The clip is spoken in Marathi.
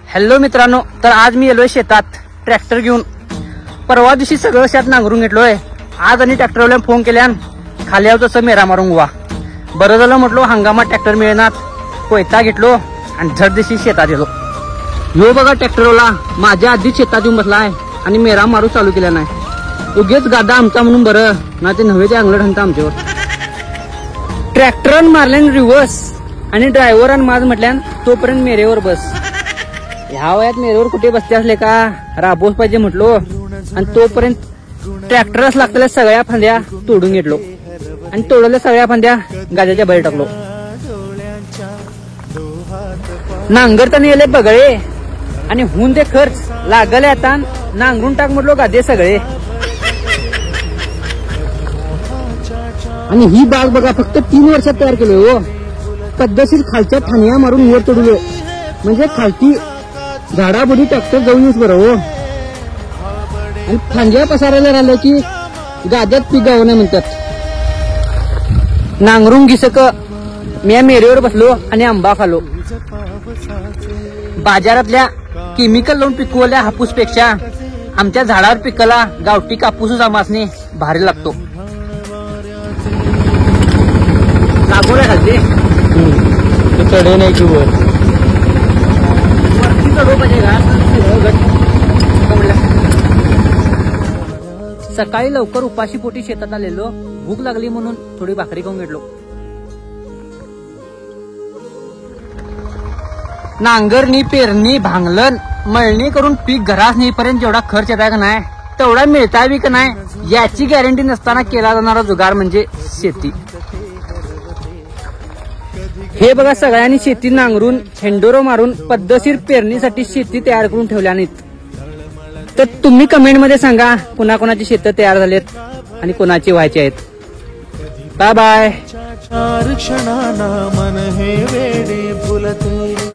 हॅलो मित्रांनो, तर आज मी येलोय शेतात ट्रॅक्टर घेऊन. परवा दिवशी सगळं शेत नांगरून घेतलोय. आज आणि ट्रॅक्टरवाल्या फोन केल्यान खाली आव तसं मेरा मारून गोवा. बरं झालं म्हटलो, हंगामात ट्रॅक्टर मिळणार. कोयता घेतलो आणि झट दिवशी शेतात गेलो. यो बघा ट्रॅक्टरवाला माझ्या आधीच शेतात येऊन बसलाय आणि मेरा मारू चालू केला नाही. उगेच गादा आमचा म्हणून बरं ना, ते नव्हे ते अंगलट हंता आमच्यावर. ट्रॅक्टर मारल्यान रिवर्स आणि ड्रायव्हर आणि माझ म्हटल्यान तोपर्यंत मेरेवर बस. ह्या वयात मेरेवर कुठे बसते असले का, राबोस पाहिजे म्हटलो. आणि तोपर्यंत ट्रॅक्टरच लागलेल्या सगळ्या फांद्या तोडून घेतलो आणि तोडलेल्या सगळ्या फांद्या गाजाच्या बाहेर टाकलो. नांगरताना येले बगळे आणि हुन ते खर्च लागले. आता नांगरून टाक म्हटलो गादे सगळे. आणि ही बाग बघा फक्त 3 वर्षात तयार केली हो. पद्धतशीर खालच्या ठाण्या मारून वर तोडलो, म्हणजे खालती झाडाबुडी ट्रॅक्टर जाऊन येऊस बरं हो. आणि फांद्या पसारायला राहिलं की गाद्यात पीक गाव नाही म्हणतात. नांगरून घिसक मी मेरेवर बसलो आणि आंबा खालो. बाजारातल्या केमिकल लावून पिकवल्या हापूस पेक्षा आमच्या झाडावर पिकला गावठी कापूसच आमासने भारी लागतो. लागवड घालते चढे नाही की वर चढो पाहिजे घास. सकाळी लवकर उपाशी पोटी शेतात आलेलो. भूक लागली म्हणून थोडी भाकरी खाऊन घेतलो. नांगरणी, पेरणी, भांगलन, मळणी करून पीक घरास नेईपर्यंत जेवढा खर्च येताय का नाही तेवढा मिळताय बी का नाही याची गॅरंटी नसताना केला जाणारा जुगार म्हणजे शेती. हे बघा, सगळ्यांनी शेती नांगरून हेंडोरो मारून पद्धतशीर पेरणीसाठी शेती तयार करून ठेवल्या नाहीत. तर तुम्ही कमेंट मध्ये सांगा कोणाकोणाची शेतं तयार झालेत आणि कोणाची व्हायची आहेत. Bye bye. 4 क्षणांना मन हे वेडे फुलते.